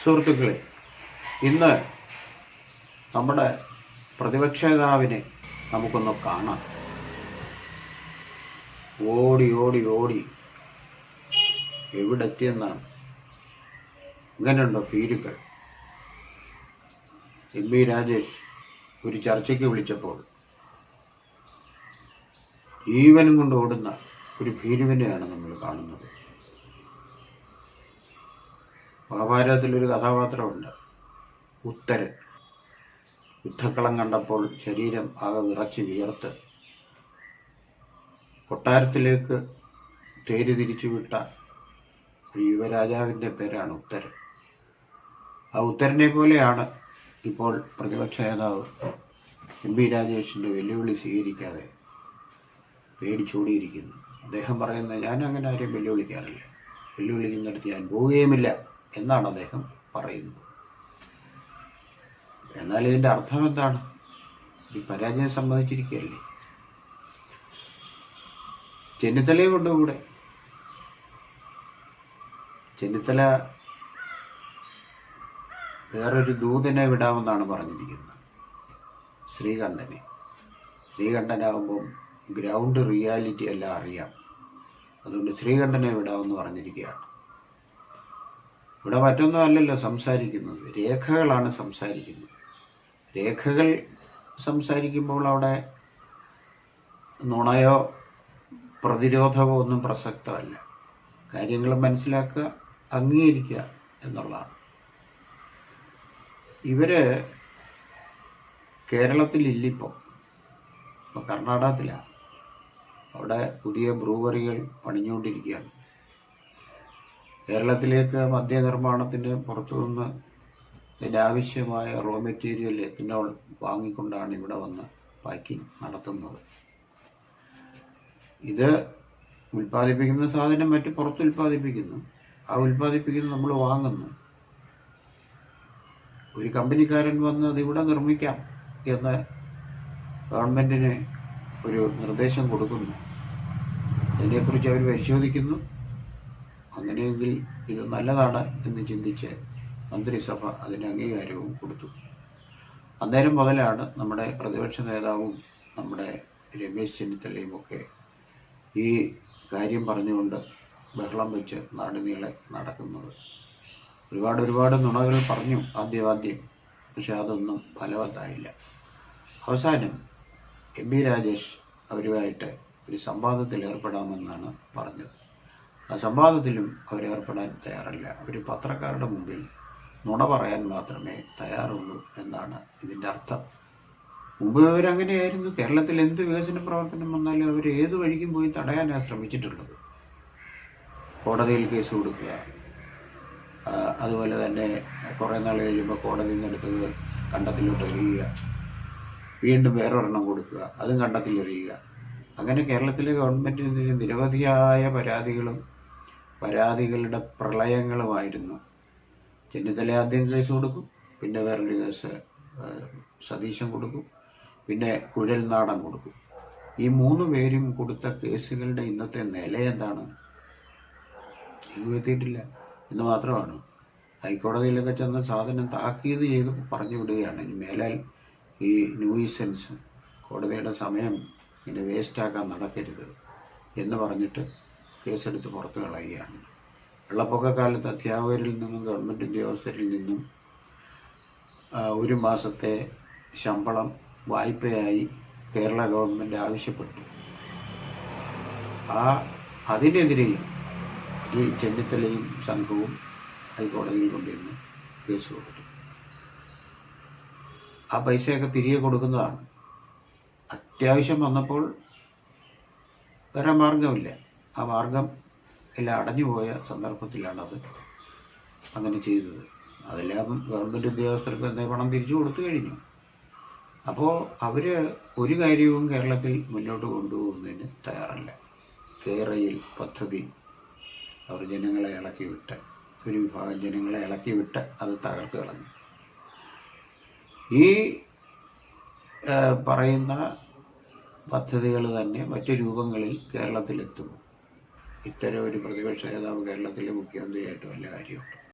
സുഹൃത്തുക്കളെ, ഇന്ന് നമ്മുടെ പ്രതിപക്ഷ നേതാവിനെ നമുക്കൊന്ന് കാണാം. ഓടി ഓടി ഓടി എവിടെ എത്തിയെന്നാണ്. ഇങ്ങനെയുണ്ടോ ഭീരുക്കൾ? എം.പി. രാജേഷ് ഒരു ചർച്ചയ്ക്ക് വിളിച്ചപ്പോൾ ജീവനും കൊണ്ട് ഓടുന്ന ഒരു ഭീരുവിനെയാണ് നമ്മൾ കാണുന്നത്. മഹാഭാരതത്തിലൊരു കഥാപാത്രമുണ്ട്, ഉത്തരൻ. യുദ്ധക്കളം കണ്ടപ്പോൾ ശരീരം ആകെ വിറച്ച് വിയർത്ത് കൊട്ടാരത്തിലേക്ക് തേര് തിരിച്ചുവിട്ട ഒരു യുവരാജാവിൻ്റെ പേരാണ് ഉത്തരൻ. ആ ഉത്തരനെ പോലെയാണ് ഇപ്പോൾ പ്രതിപക്ഷ നേതാവ് എം.പി. രാജേഷിൻ്റെ വെല്ലുവിളി സ്വീകരിക്കാതെ പേടിച്ചോടിയിരിക്കുന്നു. അദ്ദേഹം പറയുന്നത്, ഞാൻ അങ്ങനെ ആരെയും വെല്ലുവിളിക്കാറില്ല, വെല്ലുവിളിക്കുന്നിടത്ത് ഞാൻ പോവുകയുമില്ല എന്നാണ് അദ്ദേഹം പറയുന്നത്. എന്നാൽ ഇതിൻ്റെ അർത്ഥം എന്താണ്? ഈ പരാജയം സമ്മതിച്ചിരിക്കുകയല്ലേ? ചെന്നിത്തലയെ കൊണ്ടുകൂടെ? ചെന്നിത്തല വേറൊരു ദൂതനെ വിടാമെന്നാണ് പറഞ്ഞിരിക്കുന്നത്, ശ്രീകണ്ഠനെ. ശ്രീകണ്ഠനാകുമ്പം ഗ്രൗണ്ട് റിയാലിറ്റി എല്ലാം അറിയാം, അതുകൊണ്ട് ശ്രീകണ്ഠനെ വിടാമെന്ന് പറഞ്ഞിരിക്കുകയാണ്. ഇവിടെ മറ്റൊന്നും അല്ലല്ലോ സംസാരിക്കുന്നത്, രേഖകളാണ് സംസാരിക്കുന്നത്. രേഖകൾ സംസാരിക്കുമ്പോൾ അവിടെ നുണയോ പ്രതിരോധമോ ഒന്നും പ്രസക്തമല്ല. കാര്യങ്ങൾ മനസ്സിലാക്കുക, അംഗീകരിക്കുക എന്നുള്ളതാണ്. ഇവര് കേരളത്തിലില്ലിപ്പോൾ, ഇപ്പോൾ കർണാടകത്തിലാണ്. അവിടെ പുതിയ ബ്രൂവറികൾ പണിഞ്ഞുകൊണ്ടിരിക്കുകയാണ്. കേരളത്തിലേക്ക് മദ്യനിർമ്മാണത്തിന് പുറത്തുനിന്ന് ഇതിനാവശ്യമായ റോ മെറ്റീരിയൽ എത്തനോൾ വാങ്ങിക്കൊണ്ടാണ് ഇവിടെ വന്ന് പാക്കിംഗ് നടത്തുന്നത്. ഇത് ഉൽപ്പാദിപ്പിക്കുന്ന സാധനം മറ്റ് പുറത്ത് ഉൽപ്പാദിപ്പിക്കുന്നു, ആ ഉൽപ്പാദിപ്പിക്കുന്നത് നമ്മൾ വാങ്ങുന്നു. ഒരു കമ്പനിക്കാരൻ വന്ന് അതിവിടെ നിർമ്മിക്കാം എന്ന് ഗവൺമെൻറ്റിന് ഒരു നിർദ്ദേശം കൊടുക്കുന്നു. അതിനെക്കുറിച്ച് അവർ പരിശോധിക്കുന്നു. അങ്ങനെയെങ്കിൽ ഇത് നല്ലതാണ് എന്ന് ചിന്തിച്ച് മന്ത്രിസഭ അതിന് അംഗീകാരവും കൊടുത്തു. അന്നേരം മുതലാണ് നമ്മുടെ പ്രതിപക്ഷ നേതാവും നമ്മുടെ രമേശ് ചെന്നിത്തലയും ഒക്കെ ഈ കാര്യം പറഞ്ഞുകൊണ്ട് ബഹളം വെച്ച് നാടുനീളെ നടക്കുന്നത്. ഒരുപാട് നുണകൾ പറഞ്ഞു ആദ്യം, പക്ഷെ അതൊന്നും ഫലവത്തായില്ല. അവസാനം എം.പി. രാജേഷ് അവരുമായിട്ട് ഒരു സംവാദത്തിൽ ഏർപ്പെടാമെന്നാണ് പറഞ്ഞത്. ആ സംവാദത്തിലും അവരേർപ്പെടാൻ തയ്യാറല്ല. ഒരു പത്രക്കാരുടെ മുമ്പിൽ നുണ പറയാൻ മാത്രമേ തയ്യാറുള്ളൂ എന്നാണ് ഇതിൻ്റെ അർത്ഥം. മുമ്പ് അവരങ്ങനെയായിരുന്നു. കേരളത്തിൽ എന്ത് വികസന പ്രവർത്തനം വന്നാലും അവർ ഏത് വഴിക്കും പോയി തടയാനാണ് ശ്രമിച്ചിട്ടുള്ളത്. കോടതിയിൽ കേസ് കൊടുക്കുക, അതുപോലെ തന്നെ കുറേ നാൾ കഴിയുമ്പോൾ കോടതിയിൽ നിന്നെടുത്തത് കണ്ടത്തിലോട്ട് എറിയുക, വീണ്ടും വേറൊരെണ്ണം കൊടുക്കുക, അതും കണ്ടത്തിലെറിയുക. അങ്ങനെ കേരളത്തിലെ ഗവൺമെൻറ്റിന് നിരവധിയായ പരാതികളുടെ പ്രളയങ്ങളുമായിരുന്നു. ചെന്നിത്തല ആദ്യം കേസ് കൊടുക്കും, പിന്നെ വേറൊരു കേസ് സതീശൻ കൊടുക്കും, പിന്നെ കുഴൽനാടൻ കൊടുക്കും. ഈ 3 പേരും കൊടുത്ത കേസുകളുടെ ഇന്നത്തെ നില എന്താണ്? എങ്ങും എത്തിയിട്ടില്ല എന്ന് മാത്രമാണ്. ഹൈക്കോടതിയിലൊക്കെ ചെന്ന സാധനം താക്കീത് ചെയ്ത് പറഞ്ഞു വിടുകയാണ്. ഇനി മേലാൽ ഈ ന്യൂയിസൻസ് കോടതിയുടെ സമയം ഇങ്ങനെ വേസ്റ്റാക്കാൻ നടക്കരുത് എന്ന് പറഞ്ഞിട്ട് കേസെടുത്ത് പുറത്തു കളയുകയാണ്. വെള്ളപ്പൊക്കക്കാലത്ത് അധ്യാപകരിൽ നിന്നും ഗവൺമെൻറ് ഉദ്യോഗസ്ഥരിൽ നിന്നും 1 മാസത്തെ ശമ്പളം വായ്പയായി കേരള ഗവൺമെൻറ് ആവശ്യപ്പെട്ടു. അതിനെതിരെയും ഈ ചെന്നിത്തലയും സംഘവും ഹൈക്കോടതിയിൽ കൊണ്ടുവന്ന് കേസ് കൊടുത്തു. ആ പൈസയൊക്കെ തിരികെ കൊടുക്കുന്നതാണ്. അത്യാവശ്യം വന്നപ്പോൾ വേറെ മാർഗമില്ല. ആ മാർഗം എല്ലാം അടഞ്ഞുപോയ സന്ദർഭത്തിലാണത് അങ്ങനെ ചെയ്തത്. അതെല്ലാം ഗവൺമെൻറ് ഉദ്യോഗസ്ഥർക്ക് എന്തേ പണം തിരിച്ചു കൊടുത്തു കഴിഞ്ഞു. അപ്പോൾ അവർ ഒരു കാര്യവും കേരളത്തിൽ മുന്നോട്ട് കൊണ്ടുപോകുന്നതിന് തയ്യാറല്ല. കേരയിൽ പദ്ധതി അവർ ജനങ്ങളെ ഇളക്കിവിട്ട്, ഒരു വിഭാഗം ജനങ്ങളെ ഇളക്കിവിട്ട് അത് തകർത്ത് കളഞ്ഞു. ഈ പറയുന്ന പദ്ധതികൾ തന്നെ മറ്റു രൂപങ്ങളിൽ കേരളത്തിലെത്തും. ഇത്തരം ഒരു പ്രതിപക്ഷ നേതാവ് കേരളത്തിലെ മുഖ്യമന്ത്രിയായിട്ട് വല്ല കാര്യമുണ്ട്?